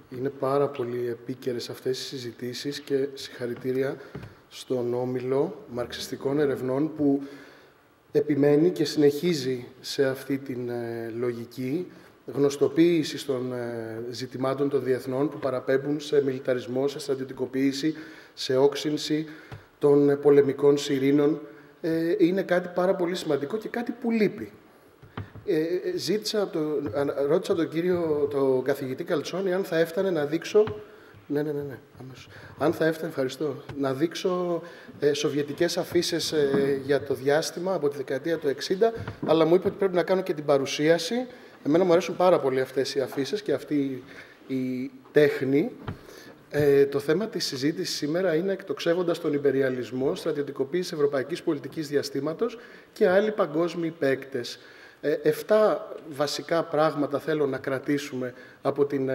Είναι πάρα πολύ επίκαιρες αυτές οι συζητήσεις και συγχαρητήρια στον Όμιλο Μαρξιστικών Ερευνών που επιμένει και συνεχίζει σε αυτή την λογική γνωστοποίηση των ζητημάτων των διεθνών που παραπέμπουν σε μιλιταρισμό, σε στρατιωτικοποίηση, σε όξυνση των πολεμικών σειρήνων. Είναι κάτι πάρα πολύ σημαντικό και κάτι που λείπει. Ρώτησα τον καθηγητή Καλτσόνη αν θα έφτανε να δείξω. Ναι, αμέσως. Αν θα έφτανε, ευχαριστώ, να δείξω σοβιετικές αφίσες για το διάστημα από τη δεκαετία του 60, αλλά μου είπε ότι πρέπει να κάνω και την παρουσίαση. Εμένα μου αρέσουν πάρα πολύ αυτές οι αφίσες και αυτή η τέχνη. Το θέμα της συζήτησης σήμερα είναι εκτοξεύοντας τον ιμπεριαλισμό, στρατιωτικοποίηση ευρωπαϊκής πολιτικής διαστήματος και άλλοι παγκόσμιοι παίκτες. 7 βασικά πράγματα θέλω να κρατήσουμε από την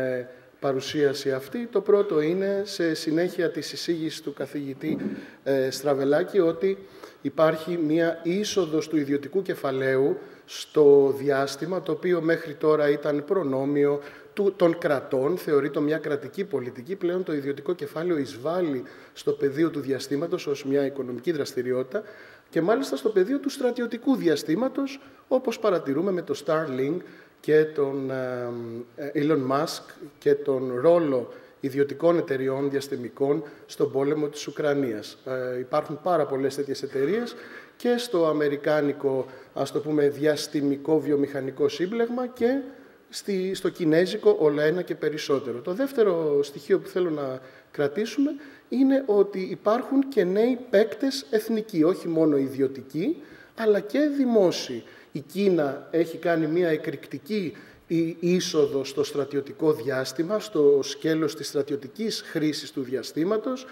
παρουσίαση αυτή. Το πρώτο είναι, σε συνέχεια της εισήγησης του καθηγητή Στραβελάκη, ότι υπάρχει μία είσοδος του ιδιωτικού κεφαλαίου στο διάστημα, το οποίο μέχρι τώρα ήταν προνόμιο των κρατών, θεωρείται μια κρατική πολιτική. Πλέον το ιδιωτικό κεφάλαιο εισβάλλει στο πεδίο του διαστήματος ως μια οικονομική δραστηριότητα και μάλιστα στο πεδίο του στρατιωτικού διαστήματος, όπως παρατηρούμε με το Starlink και τον Elon Musk και τον ρόλο ιδιωτικών εταιριών διαστημικών στον πόλεμο της Ουκρανίας. Υπάρχουν πάρα πολλές τέτοιες εταιρείες και στο αμερικάνικο, ας το πούμε, διαστημικό βιομηχανικό σύμπλεγμα και στο κινέζικο όλο ένα και περισσότερο. Το δεύτερο στοιχείο που θέλω να κρατήσουμε είναι ότι υπάρχουν και νέοι παίκτες εθνικοί, όχι μόνο ιδιωτικοί, αλλά και δημόσιοι. Η Κίνα έχει κάνει μια εκρηκτική είσοδο στο στρατιωτικό διάστημα, στο σκέλος της στρατιωτικής χρήσης του διαστήματος.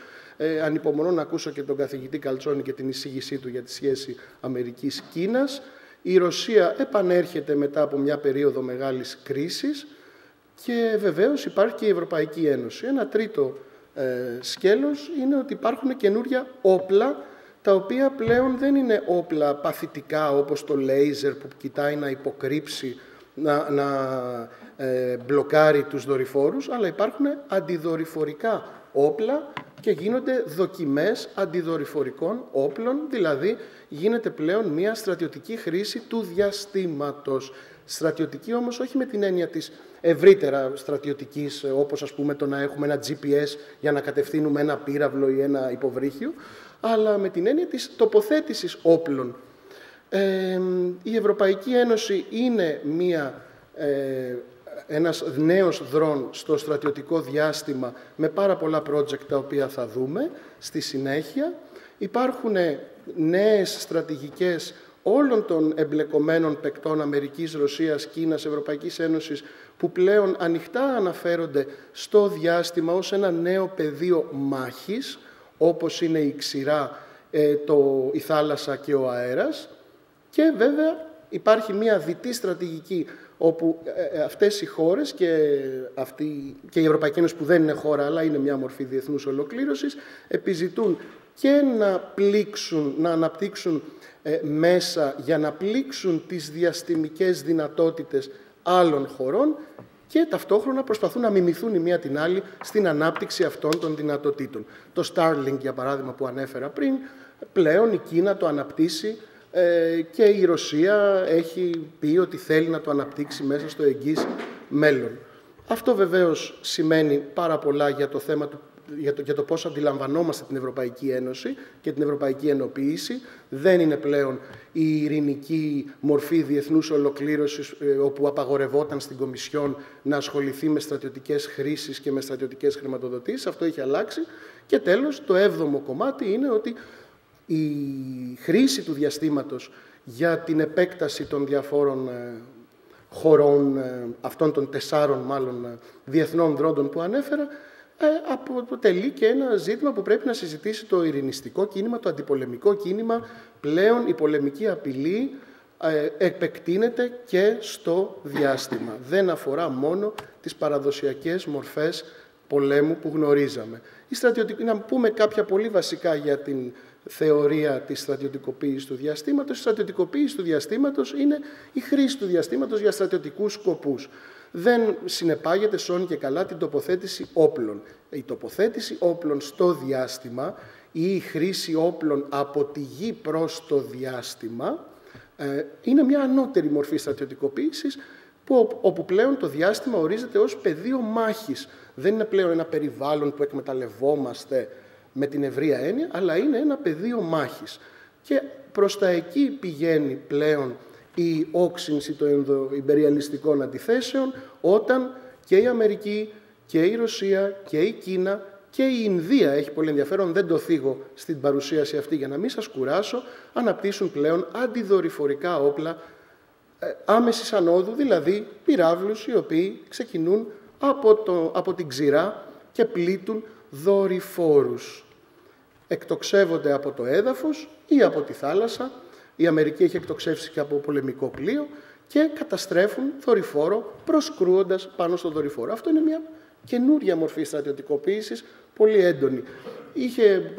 Ανυπομονώ να ακούσω και τον καθηγητή Καλτσόνη και την εισήγησή του για τη σχέση Αμερικής-Κίνας. Η Ρωσία επανέρχεται μετά από μια περίοδο μεγάλης κρίσης και βεβαίως υπάρχει και η Ευρωπαϊκή Ένωση. Ένα τρίτο σκέλος είναι ότι υπάρχουν καινούρια όπλα, τα οποία πλέον δεν είναι όπλα παθητικά όπως το λέιζερ που κοιτάει να υποκρύψει, να μπλοκάρει τους δορυφόρους, αλλά υπάρχουν αντιδορυφορικά όπλα και γίνονται δοκιμές αντιδορυφορικών όπλων, δηλαδή γίνεται πλέον μια στρατιωτική χρήση του διαστήματος. Στρατιωτική όμως όχι με την έννοια της ευρύτερα στρατιωτικής, όπως ας πούμε το να έχουμε ένα GPS για να κατευθύνουμε ένα πύραυλο ή ένα υποβρύχιο, αλλά με την έννοια της τοποθέτησης όπλων. Η Ευρωπαϊκή Ένωση είναι ένας νέος δρόν στο στρατιωτικό διάστημα με πάρα πολλά project τα οποία θα δούμε στη συνέχεια. Υπάρχουν νέες στρατηγικές όλων των εμπλεκομένων παικτών Αμερικής, Ρωσίας, Κίνας, Ευρωπαϊκής Ένωσης που πλέον ανοιχτά αναφέρονται στο διάστημα ως ένα νέο πεδίο μάχης, όπως είναι η ξηρά, η θάλασσα και ο αέρας. Και βέβαια υπάρχει μια διτή στρατηγική όπου αυτές οι χώρες και η Ευρωπαϊκή Ένωση που δεν είναι χώρα αλλά είναι μια μορφή διεθνούς ολοκλήρωσης επιζητούν και να αναπτύξουν μέσα για να πλήξουν τις διαστημικές δυνατότητες άλλων χωρών και ταυτόχρονα προσπαθούν να μιμηθούν η μία την άλλη στην ανάπτυξη αυτών των δυνατοτήτων. Το Starlink, για παράδειγμα, που ανέφερα πριν, πλέον η Κίνα το αναπτύσσει και η Ρωσία έχει πει ότι θέλει να το αναπτύξει μέσα στο εγγύς μέλλον. Αυτό βεβαίως σημαίνει πάρα πολλά για το θέμα για το πώς αντιλαμβανόμαστε την Ευρωπαϊκή Ένωση και την Ευρωπαϊκή Ενοποίηση. Δεν είναι πλέον η ειρηνική μορφή διεθνούς ολοκλήρωσης όπου απαγορευόταν στην Κομισιόν να ασχοληθεί με στρατιωτικές χρήσεις και με στρατιωτικές χρηματοδοτήσεις. Αυτό έχει αλλάξει. Και τέλος, το 7ο κομμάτι είναι ότι η χρήση του διαστήματος για την επέκταση των διαφόρων χωρών, αυτών των 4 μάλλον διεθνών δρόντων που ανέφερα, αποτελεί και ένα ζήτημα που πρέπει να συζητήσει το ειρηνιστικό κίνημα, το αντιπολεμικό κίνημα. Πλέον η πολεμική απειλή επεκτείνεται και στο διάστημα. Δεν αφορά μόνο τις παραδοσιακές μορφές πολέμου που γνωρίζαμε. Να πούμε κάποια πολύ βασικά για την θεωρία της στρατιωτικοποίησης του διαστήματος. Η στρατιωτικοποίηση του διαστήματος είναι η χρήση του διαστήματος για στρατιωτικούς σκοπούς. δεν συνεπάγεται σώνει και καλά την τοποθέτηση όπλων. Η τοποθέτηση όπλων στο διάστημα ή η χρήση όπλων από τη γη προς το διάστημα είναι μια ανώτερη μορφή στρατιωτικοποίησης, όπου πλέον το διάστημα ορίζεται ως πεδίο μάχης. Δεν είναι πλέον ένα περιβάλλον που εκμεταλλευόμαστε με την ευρεία έννοια, αλλά είναι ένα πεδίο μάχης. Και προς τα εκεί πηγαίνει πλέον η όξυνση των ενδοϊμπεριαλιστικών αντιθέσεων, όταν και η Αμερική και η Ρωσία και η Κίνα και η Ινδία, έχει πολύ ενδιαφέρον, δεν το θίγω στην παρουσίαση αυτή για να μην σας κουράσω, αναπτύσσουν πλέον αντιδορυφορικά όπλα άμεσης ανόδου, δηλαδή πυράβλους οι οποίοι ξεκινούν από την ξηρά και πλήττουν δορυφόρους. Εκτοξεύονται από το έδαφος ή από τη θάλασσα. Η Αμερική έχει εκτοξεύσει και από πολεμικό πλοίο και καταστρέφουν δορυφόρο προσκρούοντας πάνω στο δορυφόρο. Αυτό είναι μια καινούρια μορφή στρατιωτικοποίησης, πολύ έντονη. Είχε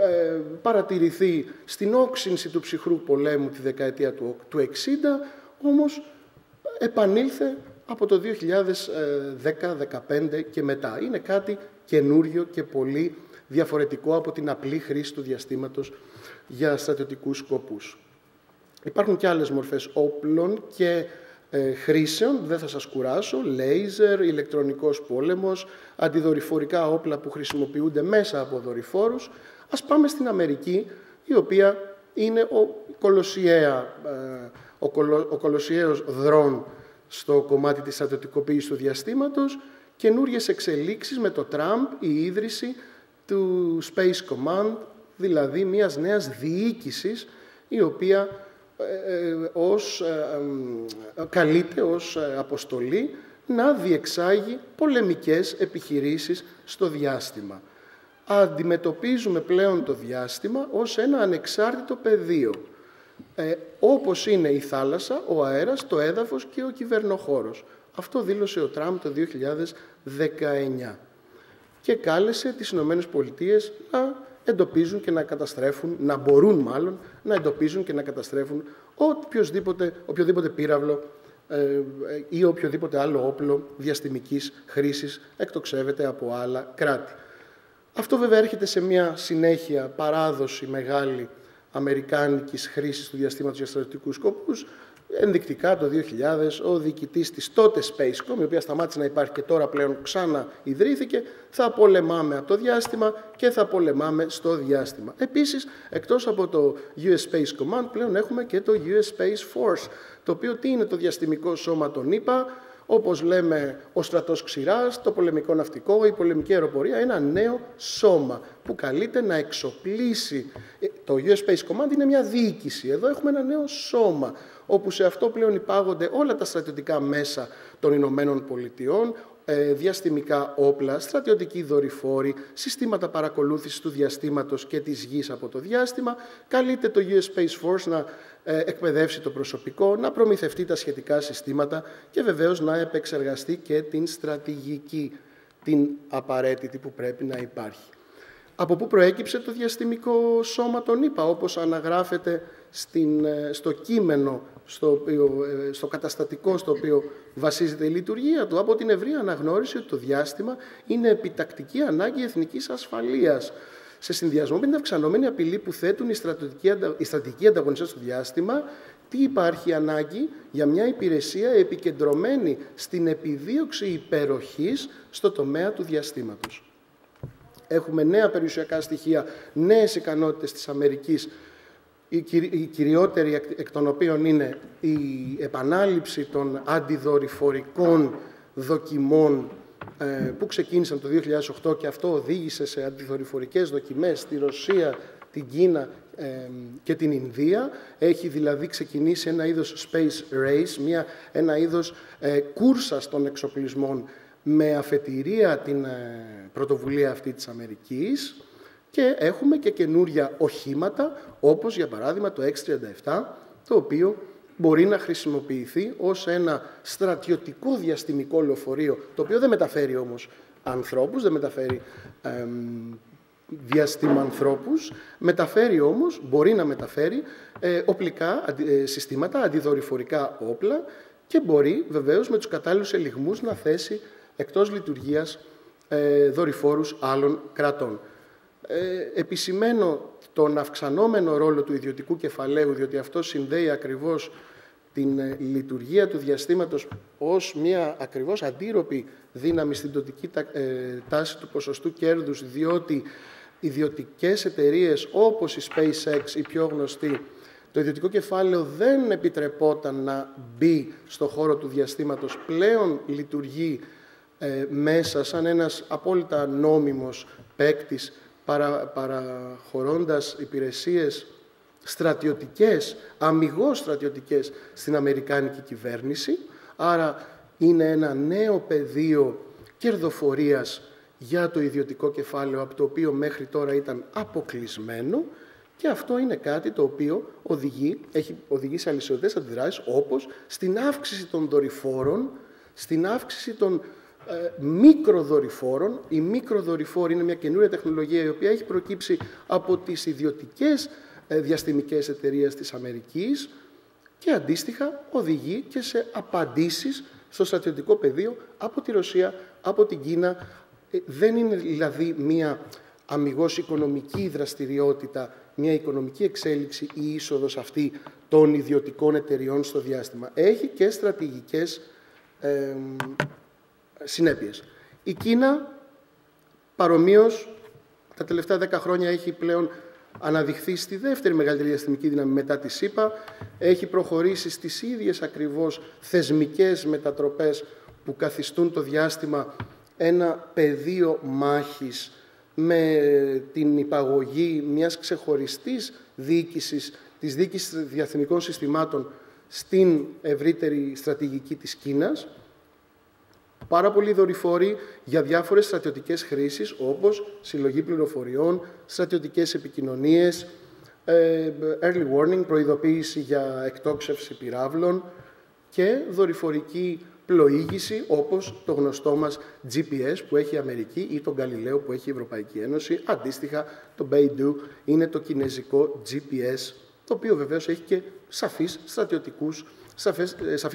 παρατηρηθεί στην όξυνση του ψυχρού πολέμου τη δεκαετία του 60, όμως επανήλθε από το 2010-2015 και μετά. Είναι κάτι καινούριο και πολύ διαφορετικό από την απλή χρήση του διαστήματος για στρατιωτικούς σκοπούς. Υπάρχουν και άλλες μορφές όπλων και χρήσεων, δεν θα σας κουράσω, λέιζερ, ηλεκτρονικός πόλεμος, αντιδορυφορικά όπλα που χρησιμοποιούνται μέσα από δορυφόρους. Ας πάμε στην Αμερική, η οποία είναι ο κολοσιαίος δρόν στο κομμάτι της στρατιωτικοποίησης του διαστήματος, καινούριες εξελίξεις με το Τραμπ, η ίδρυση του Space Command, δηλαδή μιας νέας διοίκησης, η οποία καλείται ως αποστολή να διεξάγει πολεμικές επιχειρήσεις στο διάστημα. Αντιμετωπίζουμε πλέον το διάστημα ως ένα ανεξάρτητο πεδίο, όπως είναι η θάλασσα, ο αέρας, το έδαφος και ο κυβερνοχώρος. Αυτό δήλωσε ο Τραμπ το 2019 και κάλεσε τις Ηνωμένες Πολιτείες να εντοπίζουν και να καταστρέφουν, να μπορούν μάλλον, να εντοπίζουν και να καταστρέφουν οποιοδήποτε πύραυλο ή οποιοδήποτε άλλο όπλο διαστημικής χρήσης εκτοξεύεται από άλλα κράτη. Αυτό βέβαια έρχεται σε μια συνέχεια παράδοση μεγάλη αμερικάνικης χρήσης του διαστήματος για στρατιωτικούς σκοπούς. Ενδεικτικά το 2000 ο διοικητής της τότε Spacecom, η οποία σταμάτησε να υπάρχει και τώρα πλέον ξανά ιδρύθηκε, θα πολεμάμε από το διάστημα και θα πολεμάμε στο διάστημα. Επίσης, εκτός από το US Space Command, πλέον έχουμε και το US Space Force, το οποίο τι είναι το διαστημικό σώμα των ΗΠΑ, όπως λέμε ο στρατός ξηράς, το πολεμικό ναυτικό, η πολεμική αεροπορία, ένα νέο σώμα που καλείται να εξοπλίσει. Το US Space Command είναι μια διοίκηση. Εδώ έχουμε ένα νέο σώμα, όπου σε αυτό πλέον υπάγονται όλα τα στρατιωτικά μέσα των Ηνωμένων Πολιτειών, διαστημικά όπλα, στρατιωτικοί δορυφόροι, συστήματα παρακολούθησης του διαστήματος και της γης από το διάστημα. Καλείται το US Space Force να εκπαιδεύσει το προσωπικό, να προμηθευτεί τα σχετικά συστήματα και βεβαίως να επεξεργαστεί και την στρατηγική, την απαραίτητη που πρέπει να υπάρχει. Από πού προέκυψε το διαστημικό σώμα των ΗΠΑ, όπως αναγράφεται στο κείμενο, στο καταστατικό στο οποίο βασίζεται η λειτουργία του, από την ευρεία αναγνώριση ότι το διάστημα είναι επιτακτική ανάγκη εθνικής ασφαλείας. Σε συνδυασμό με την αυξανόμενη απειλή που θέτουν οι στρατηγικοί ανταγωνιστές στο διάστημα, τι υπάρχει ανάγκη για μια υπηρεσία επικεντρωμένη στην επιδίωξη υπεροχής στο τομέα του διαστήματος. Έχουμε νέα περιουσιακά στοιχεία, νέες ικανότητες της Αμερικής, η κυριότερη εκ των οποίων είναι η επανάληψη των αντιδορυφορικών δοκιμών που ξεκίνησαν το 2008 και αυτό οδήγησε σε αντιδορυφορικές δοκιμές στη Ρωσία, την Κίνα και την Ινδία. Έχει δηλαδή ξεκινήσει ένα είδος space race, ένα είδος κούρσας των εξοπλισμών με αφετηρία την πρωτοβουλία αυτή της Αμερικής και έχουμε και καινούρια οχήματα, όπως για παράδειγμα το X-37, το οποίο μπορεί να χρησιμοποιηθεί ως ένα στρατιωτικό διαστημικό λεωφορείο, το οποίο δεν μεταφέρει όμως ανθρώπους, δεν μεταφέρει διαστημανθρώπους, μεταφέρει όμως, μπορεί να μεταφέρει οπλικά συστήματα, αντιδορυφορικά όπλα και μπορεί βεβαίως με τους κατάλληλους ελιγμούς να θέσει εκτός λειτουργίας δορυφόρους άλλων κρατών. Επισημαίνω τον αυξανόμενο ρόλο του ιδιωτικού κεφαλαίου, διότι αυτό συνδέει ακριβώς την λειτουργία του διαστήματος ως μια ακριβώς αντίρροπη δύναμη στην τοτική τάση του ποσοστού κέρδους, διότι ιδιωτικές εταιρείες όπως η SpaceX, η πιο γνωστή, το ιδιωτικό κεφάλαιο δεν επιτρεπόταν να μπει στο χώρο του διαστήματος, πλέον λειτουργεί μέσα σαν ένας απόλυτα νόμιμος παίκτης, παραχωρώντας υπηρεσίες στρατιωτικές, αμιγώς στρατιωτικές στην αμερικάνικη κυβέρνηση. Άρα είναι ένα νέο πεδίο κερδοφορίας για το ιδιωτικό κεφάλαιο, από το οποίο μέχρι τώρα ήταν αποκλεισμένο, και αυτό είναι κάτι το οποίο έχει οδηγήσει σε αλυσιωτές αντιδράσεις, όπως στην αύξηση των δορυφόρων, στην αύξηση των μικροδορυφόρων. Οι μικροδορυφόροι είναι μια καινούρια τεχνολογία η οποία έχει προκύψει από τις ιδιωτικές διαστημικές εταιρείες της Αμερικής και αντίστοιχα οδηγεί και σε απαντήσεις στο στρατιωτικό πεδίο από τη Ρωσία, από την Κίνα. Δεν είναι δηλαδή μια αμιγώς οικονομική δραστηριότητα, μια οικονομική εξέλιξη ή είσοδος αυτή των ιδιωτικών εταιριών στο διάστημα. Έχει και στρατηγικές συνέπειες. Η Κίνα, παρομοίως, τα τελευταία 10 χρόνια έχει πλέον αναδειχθεί στη δεύτερη μεγαλύτερη διαστημική δύναμη μετά τη ΣΥΠΑ, έχει προχωρήσει στις ίδιες ακριβώς θεσμικές μετατροπές που καθιστούν το διάστημα ένα πεδίο μάχης με την υπαγωγή μιας ξεχωριστής διοίκησης, της διοίκησης διαστημικών συστημάτων στην ευρύτερη στρατηγική της Κίνας. Πάρα πολλοί δορυφόροι για διάφορες στρατιωτικές χρήσεις, όπως συλλογή πληροφοριών, στρατιωτικές επικοινωνίες, early warning, προειδοποίηση για εκτόξευση πυράβλων και δορυφορική πλοήγηση, όπως το γνωστό μας GPS που έχει η Αμερική ή τον Γαλιλαίο που έχει η Ευρωπαϊκή Ένωση. Αντίστοιχα, το Beidou είναι το κινέζικο GPS, το οποίο βεβαίως έχει και σαφείς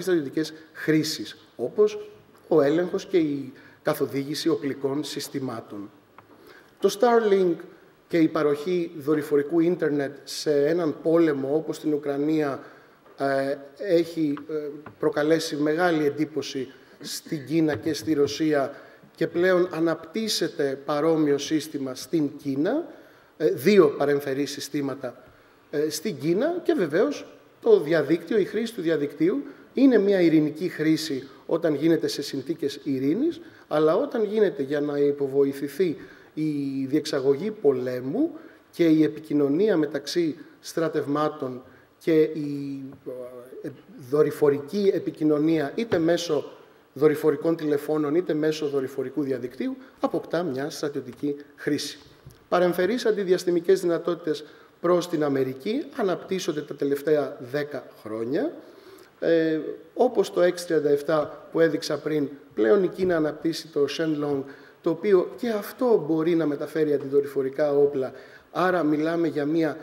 στρατιωτικές χρήσεις, όπως ο έλεγχος και η καθοδήγηση οπλικών συστημάτων. Το Starlink και η παροχή δορυφορικού ίντερνετ σε έναν πόλεμο όπως στην Ουκρανία έχει προκαλέσει μεγάλη εντύπωση στην Κίνα και στη Ρωσία και πλέον αναπτύσσεται παρόμοιο σύστημα στην Κίνα, 2 παρεμφερή συστήματα στην Κίνα, και βεβαίως το διαδίκτυο, η χρήση του διαδικτύου είναι μια ειρηνική χρήση όταν γίνεται σε συνθήκες ειρήνης, αλλά όταν γίνεται για να υποβοηθηθεί η διεξαγωγή πολέμου και η επικοινωνία μεταξύ στρατευμάτων και η δορυφορική επικοινωνία είτε μέσω δορυφορικών τηλεφώνων είτε μέσω δορυφορικού διαδικτύου, αποκτά μια στρατιωτική χρήση. Παρεμφερείς αντιδιαστημικές δυνατότητες προς την Αμερική αναπτύσσονται τα τελευταία 10 χρόνια. Όπως το X-37 που έδειξα πριν, πλέον η Κίνα αναπτύσσει το Shenlong, το οποίο και αυτό μπορεί να μεταφέρει αντιδορυφορικά όπλα. Άρα μιλάμε για μία,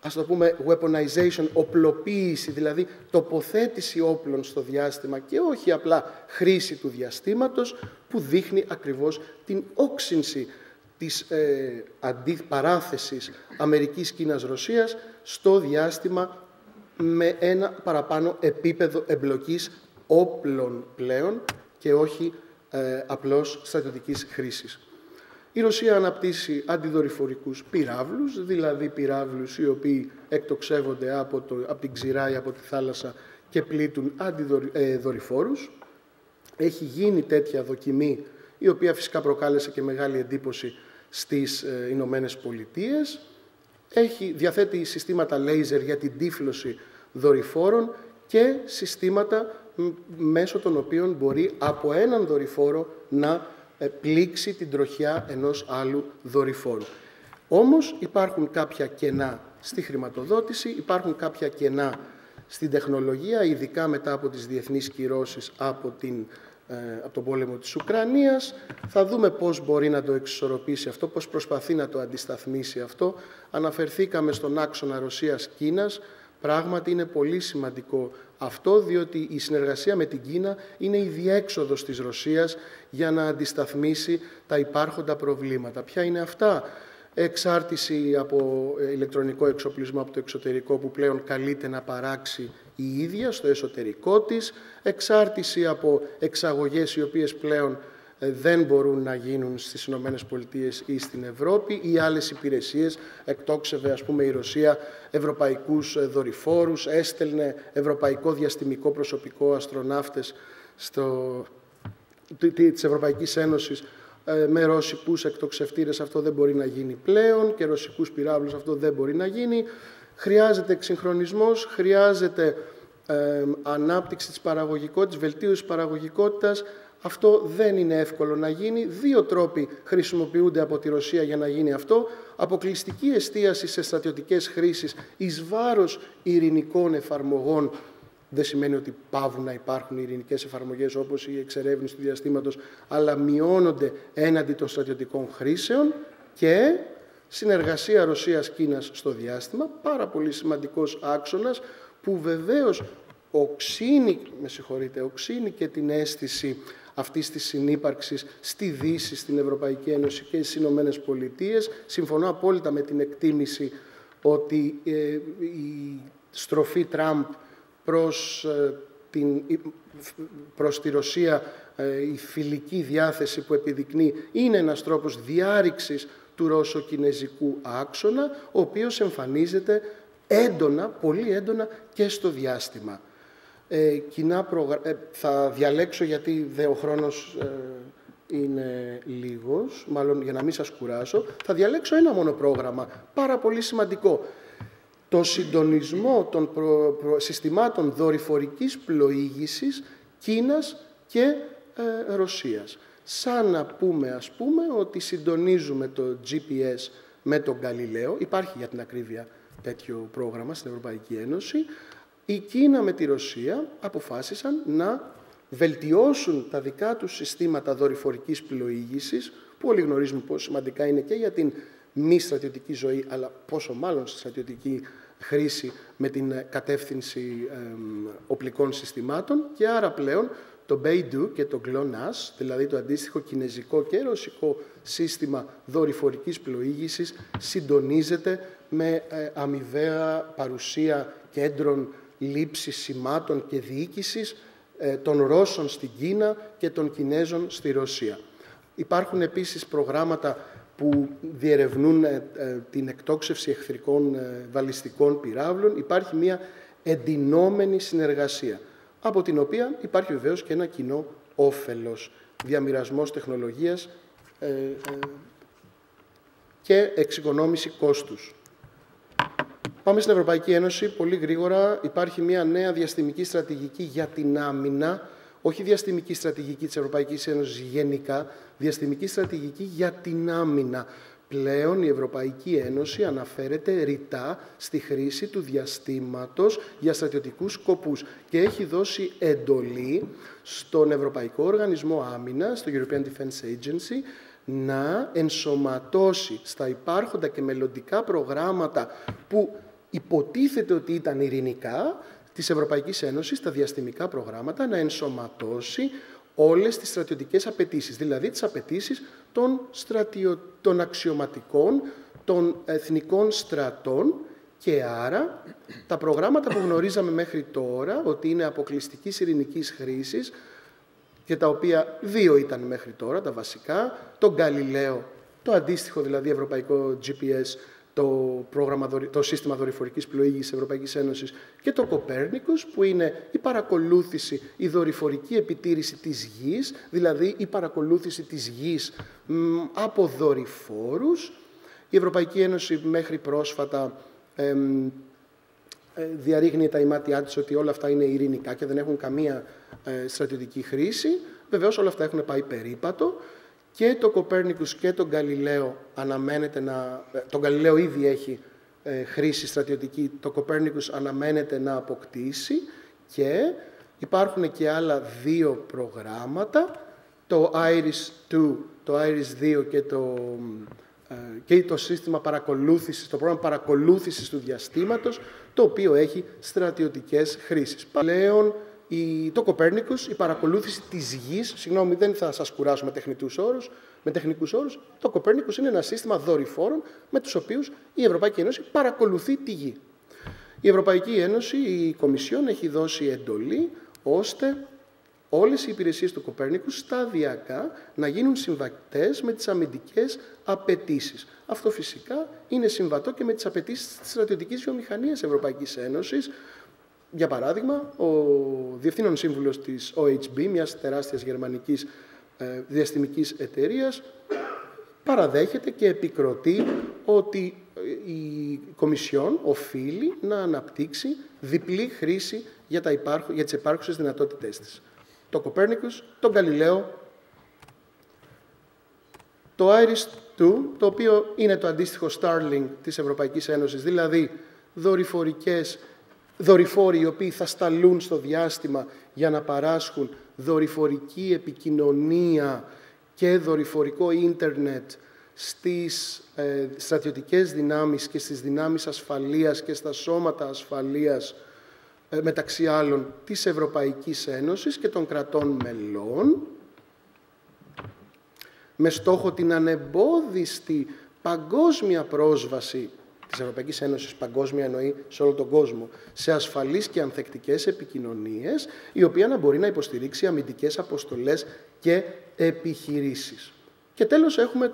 ας το πούμε, weaponization, οπλοποίηση, δηλαδή τοποθέτηση όπλων στο διάστημα και όχι απλά χρήση του διαστήματος, που δείχνει ακριβώς την όξυνση της αντιπαράθεσης Αμερικής-Κίνας-Ρωσίας στο διάστημα, με ένα παραπάνω επίπεδο εμπλοκής όπλων πλέον και όχι απλώς στρατιωτικής χρήσης. Η Ρωσία αναπτύσσει αντιδορυφορικούς πυράβλους, δηλαδή πυράβλους οι οποίοι εκτοξεύονται από την ξηρά ή από τη θάλασσα και πλήττουν δορυφόρους. Έχει γίνει τέτοια δοκιμή, η οποία φυσικά προκάλεσε και μεγάλη εντύπωση στις Ηνωμένες Πολιτείες. Διαθέτει συστήματα λέιζερ για την τύφλωση δορυφόρων και συστήματα μέσω των οποίων μπορεί από έναν δορυφόρο να πλήξει την τροχιά ενός άλλου δορυφόρου. Όμως υπάρχουν κάποια κενά στη χρηματοδότηση, υπάρχουν κάποια κενά στην τεχνολογία, ειδικά μετά από τις διεθνείς κυρώσεις από τον πόλεμο της Ουκρανίας. Θα δούμε πώς μπορεί να το εξισορροπήσει αυτό, πώς προσπαθεί να το αντισταθμίσει αυτό. Αναφερθήκαμε στον άξονα Ρωσίας-Κίνας. Πράγματι είναι πολύ σημαντικό αυτό, διότι η συνεργασία με την Κίνα είναι η διέξοδος της Ρωσίας για να αντισταθμίσει τα υπάρχοντα προβλήματα. Ποια είναι αυτά? Εξάρτηση από ηλεκτρονικό εξοπλισμό από το εξωτερικό που πλέον καλείται να παράξει η ίδια στο εσωτερικό της, εξάρτηση από εξαγωγές οι οποίες πλέον δεν μπορούν να γίνουν στις Ηνωμένες Πολιτείες ή στην Ευρώπη ή άλλες υπηρεσίες. Εκτόξευε, ας πούμε, η Ρωσία ευρωπαϊκούς δορυφόρους, έστελνε ευρωπαϊκό διαστημικό προσωπικό, αστροναύτες της Ευρωπαϊκής Ένωσης με ρωσικούς εκτοξευτήρες. Αυτό δεν μπορεί να γίνει πλέον, και ρωσικούς πυράβλους. Αυτό δεν μπορεί να γίνει. Χρειάζεται εξυγχρονισμός, χρειάζεται ανάπτυξη της παραγωγικότητας, βελτίωση της παραγωγικότητας. Αυτό δεν είναι εύκολο να γίνει. Δύο τρόποι χρησιμοποιούνται από τη Ρωσία για να γίνει αυτό. Αποκλειστική εστίαση σε στρατιωτικές χρήσεις εις βάρος ειρηνικών εφαρμογών. Δεν σημαίνει ότι παύουν να υπάρχουν ειρηνικές εφαρμογές όπως η εξερεύνηση του διαστήματος, αλλά μειώνονται έναντι των στρατιωτικών χρήσεων. Και συνεργασία Ρωσίας-Κίνας στο διάστημα, πάρα πολύ σημαντικός άξονας, που βεβαίως οξύνει και την αίσθηση αυτής της συνύπαρξης στη Δύση, στην Ευρωπαϊκή Ένωση και στις Ηνωμένες Πολιτείες. Συμφωνώ απόλυτα με την εκτίμηση ότι η στροφή Τραμπ προς τη Ρωσία, η φιλική διάθεση που επιδεικνύει, είναι ένας τρόπος διάρρηξης του ρώσο-κινεζικού άξονα, ο οποίος εμφανίζεται έντονα, πολύ έντονα και στο διάστημα. Θα διαλέξω, γιατί ο χρόνος είναι λίγος, μάλλον για να μην σας κουράσω, θα διαλέξω ένα μόνο πρόγραμμα, πάρα πολύ σημαντικό. Το συντονισμό των συστημάτων δορυφορικής πλοήγησης Κίνας και Ρωσίας. Σαν να πούμε, ας πούμε, ότι συντονίζουμε το GPS με τον Γαλιλαίο. Υπάρχει, για την ακρίβεια, τέτοιο πρόγραμμα στην Ευρωπαϊκή Ένωση. Η Κίνα με τη Ρωσία αποφάσισαν να βελτιώσουν τα δικά τους συστήματα δορυφορικής πλοήγησης, που όλοι γνωρίζουμε πόσο σημαντικά είναι και για την μη στρατιωτική ζωή, αλλά πόσο μάλλον στη στρατιωτική χρήση με την κατεύθυνση οπλικών συστημάτων. Και άρα πλέον το Beidou και το GLONASS, δηλαδή το αντίστοιχο κινεζικό και ρωσικό σύστημα δορυφορικής πλοήγησης, συντονίζεται με αμοιβαία παρουσία κέντρων λήψης σημάτων και διοίκησης των Ρώσων στην Κίνα και των Κινέζων στη Ρωσία. Υπάρχουν επίσης προγράμματα που διερευνούν την εκτόξευση εχθρικών βαλιστικών πυράβλων. Υπάρχει μια εντυνόμενη συνεργασία, από την οποία υπάρχει βεβαίως και ένα κοινό όφελος, διαμοιρασμός τεχνολογίας και εξοικονόμηση κόστους. Πάμε στην Ευρωπαϊκή Ένωση. Πολύ γρήγορα υπάρχει μια νέα διαστημική στρατηγική για την άμυνα, όχι διαστημική στρατηγική της Ευρωπαϊκής Ένωσης γενικά, διαστημική στρατηγική για την άμυνα. Πλέον η Ευρωπαϊκή Ένωση αναφέρεται ρητά στη χρήση του διαστήματος για στρατιωτικούς σκοπούς και έχει δώσει εντολή στον Ευρωπαϊκό Οργανισμό Άμυνας, στο European Defence Agency, να ενσωματώσει στα υπάρχοντα και μελλοντικά προγράμματα που υποτίθεται ότι ήταν ειρηνικά της Ευρωπαϊκής Ένωσης, τα διαστημικά προγράμματα, να ενσωματώσει όλες τις στρατιωτικές απαιτήσεις, δηλαδή τις απαιτήσεις των αξιωματικών, των εθνικών στρατών, και άρα τα προγράμματα που γνωρίζαμε μέχρι τώρα ότι είναι αποκλειστικής ειρηνικής χρήσης, και τα οποία δύο ήταν μέχρι τώρα, τα βασικά, το Γαλιλαίο, το αντίστοιχο δηλαδή ευρωπαϊκό GPS, το σύστημα δορυφορικής πλοήγησης της Ευρωπαϊκής Ένωσης, και το Κοπέρνικους, που είναι η παρακολούθηση, η δορυφορική επιτήρηση της Γης, δηλαδή η παρακολούθηση της Γης από δορυφόρους. Η Ευρωπαϊκή Ένωση μέχρι πρόσφατα διαρρήγνει τα ημάτια της ότι όλα αυτά είναι ειρηνικά και δεν έχουν καμία στρατιωτική χρήση. Βεβαίως όλα αυτά έχουν πάει περίπατο. Και το Κοπέρνικους και τον Γαλιλαίο αναμένεται να... Τον Γαλιλαίο ήδη έχει χρήση στρατιωτική, το Κοπέρνικους αναμένεται να αποκτήσει, και υπάρχουν και άλλα δύο προγράμματα, το IRIS 2 και το και το σύστημα παρακολούθησης, το πρόγραμμα παρακολούθησης του διαστήματος, το οποίο έχει στρατιωτικές χρήσεις. Πλέον, το Κοπέρνικους, η παρακολούθηση της Γης, συγγνώμη, δεν θα σας κουράσω με τεχνικούς όρους, το Κοπέρνικους είναι ένα σύστημα δορυφόρων με τους οποίους η Ευρωπαϊκή Ένωση παρακολουθεί τη Γη. Η Ευρωπαϊκή Ένωση, η Κομισιόν, έχει δώσει εντολή ώστε όλες οι υπηρεσίες του Κοπέρνικους σταδιακά να γίνουν συμβατές με τις αμυντικές απαιτήσεις. Αυτό φυσικά είναι συμβατό και με τις απαιτήσεις της στρατιωτικής βιομηχανίας Ευρωπαϊκής Ένωσης. Για παράδειγμα, ο Διευθύνων Σύμβουλος της OHB, μιας τεράστιας γερμανικής διαστημικής εταιρείας, παραδέχεται και επικροτεί ότι η Κομισιόν οφείλει να αναπτύξει διπλή χρήση για τις υπάρχουσες δυνατότητές της. Το Κοπέρνικους, τον Γκαλιλαίο, το IRIS-2, το οποίο είναι το αντίστοιχο Starlink της Ευρωπαϊκής Ένωσης, δηλαδή δορυφόροι οι οποίοι θα σταλούν στο διάστημα για να παράσχουν δορυφορική επικοινωνία και δορυφορικό ίντερνετ στις στρατιωτικές δυνάμεις και στις δυνάμεις ασφαλείας και στα σώματα ασφαλείας, μεταξύ άλλων της Ευρωπαϊκής Ένωσης και των κρατών μελών, με στόχο την ανεμπόδιστη παγκόσμια πρόσβαση της Ευρωπαϊκής Ένωσης, παγκόσμια εννοεί σε όλο τον κόσμο, σε ασφαλείς και ανθεκτικές επικοινωνίες, η οποία να μπορεί να υποστηρίξει αμυντικές αποστολές και επιχειρήσεις. Και τέλος έχουμε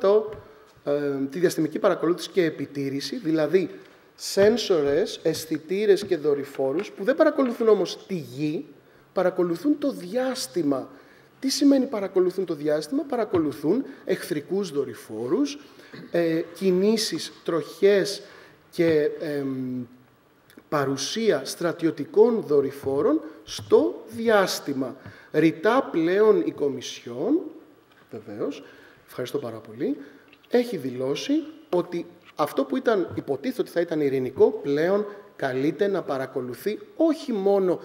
τη διαστημική παρακολούθηση και επιτήρηση, δηλαδή σένσορες, αισθητήρες και δορυφόρους, που δεν παρακολουθούν όμως τη Γη, παρακολουθούν το διάστημα. Τι σημαίνει παρακολουθούν το διάστημα? Παρακολουθούν εχθρικούς δορυφόρους, κινήσεις, τροχές και παρουσία στρατιωτικών δορυφόρων στο διάστημα. Ρητά πλέον η Κομισιόν, βεβαίως, ευχαριστώ πάρα πολύ, έχει δηλώσει ότι αυτό που υποτίθεται ότι θα ήταν ειρηνικό, πλέον καλείται να παρακολουθεί όχι μόνο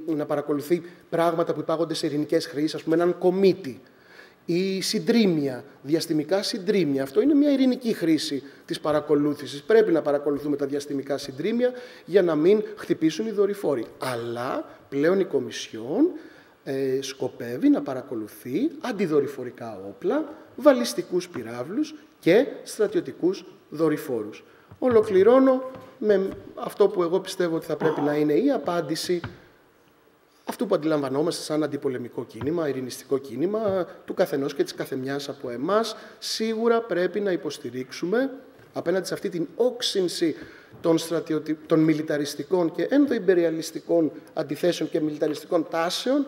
να παρακολουθεί πράγματα που υπάγονται σε ειρηνικές χρήσεις, ας πούμε έναν κομίτι ή συντρίμμια, διαστημικά συντρίμμια. Αυτό είναι μια ειρηνική χρήση της παρακολούθησης. Πρέπει να παρακολουθούμε τα διαστημικά συντρίμμια για να μην χτυπήσουν οι δορυφόροι. Αλλά πλέον η Κομισιόν σκοπεύει να παρακολουθεί αντιδορυφορικά όπλα, βαλιστικούς πυράβλους και στρατιωτικούς δορυφόρους. Ολοκληρώνω με αυτό που εγώ πιστεύω ότι θα πρέπει να είναι η απάντηση αυτού που αντιλαμβανόμαστε σαν αντιπολεμικό κίνημα, ειρηνιστικό κίνημα, του καθενός και της καθεμιάς από εμάς. Σίγουρα πρέπει να υποστηρίξουμε απέναντι σε αυτή την όξυνση των μιλιταριστικών και ενδοϊμπεριαλιστικών αντιθέσεων και μιλιταριστικών τάσεων.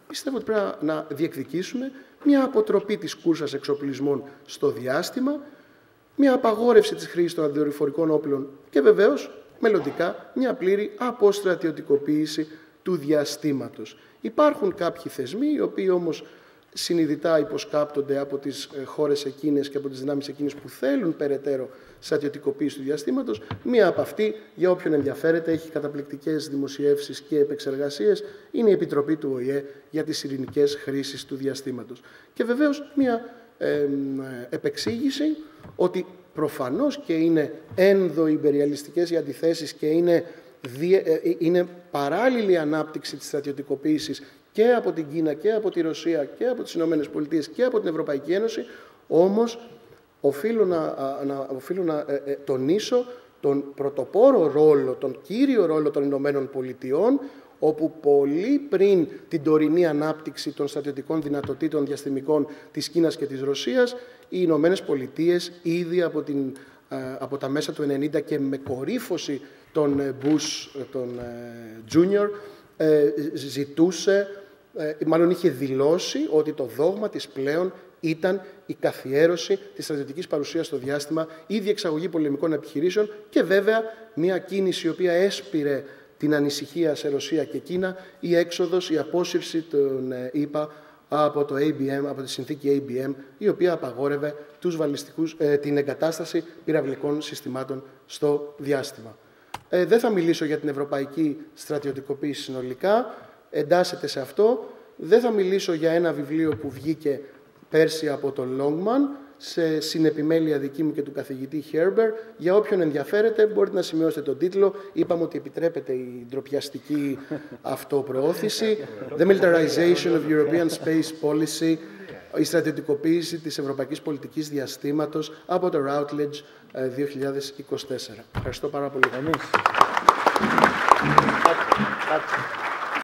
Πιστεύω ότι πρέπει να διεκδικήσουμε μια αποτροπή της κούρσας εξοπλισμών στο διάστημα, μια απαγόρευση της χρήσης των αντιδορυφορικών όπλων και βεβαίως μελλοντικά μια πλήρη αποστρατιωτικοποίηση του διαστήματος. Υπάρχουν κάποιοι θεσμοί, οι οποίοι όμως συνειδητά υποσκάπτονται από τις χώρες εκείνες και από τις δυνάμεις εκείνες που θέλουν περαιτέρω στρατιωτικοποίηση του διαστήματος. Μία από αυτή, για όποιον ενδιαφέρεται, έχει καταπληκτικές δημοσιεύσεις και επεξεργασίες, είναι η Επιτροπή του ΟΗΕ για τις ειρηνικές χρήσεις του διαστήματος. Και βεβαίως μία επεξήγηση ότι προφανώς και είναι ενδοϊμπεριαλιστικές οι αντιθέσεις και είναι παράλληλη ανάπτυξη της στρατιωτικοποίησης και από την Κίνα και από τη Ρωσία και από τις Ηνωμένες Πολιτείες και από την Ευρωπαϊκή Ένωση, όμως οφείλω να τονίσω τον πρωτοπόρο ρόλο, τον κύριο ρόλο των Ηνωμένων Πολιτειών, όπου πολύ πριν την τωρινή ανάπτυξη των στρατιωτικών δυνατοτήτων διαστημικών της Κίνας και της Ρωσίας, οι Ηνωμένες Πολιτείες ήδη από τα μέσα του 1990 και με κορύφωση των Bush, των Junior, μάλλον είχε δηλώσει ότι το δόγμα της πλέον ήταν η καθιέρωση της στρατιωτικής παρουσίας στο διάστημα, η διεξαγωγή πολεμικών επιχειρήσεων και βέβαια μια κίνηση η οποία έσπηρε την ανησυχία σε Ρωσία και Κίνα, η έξοδος, η απόσυρση των ΗΠΑ από το ABM, από τη συνθήκη ABM, η οποία απαγόρευε την εγκατάσταση πυραυλικών συστημάτων στο διάστημα. Δεν θα μιλήσω για την ευρωπαϊκή στρατιωτικοποίηση συνολικά, εντάσσεται σε αυτό. Δεν θα μιλήσω για ένα βιβλίο που βγήκε πέρσι από τον Longman, σε συνεπιμέλεια δική μου και του καθηγητή Χέρμπερ. Για όποιον ενδιαφέρεται, μπορείτε να σημειώσετε τον τίτλο. Είπαμε ότι επιτρέπεται η ντροπιαστική αυτοπροώθηση. The Militarization of European Space Policy, η στρατιωτικοποίηση της ευρωπαϊκής πολιτικής διαστήματος, από το Routledge 2024. Ευχαριστώ πάρα πολύ.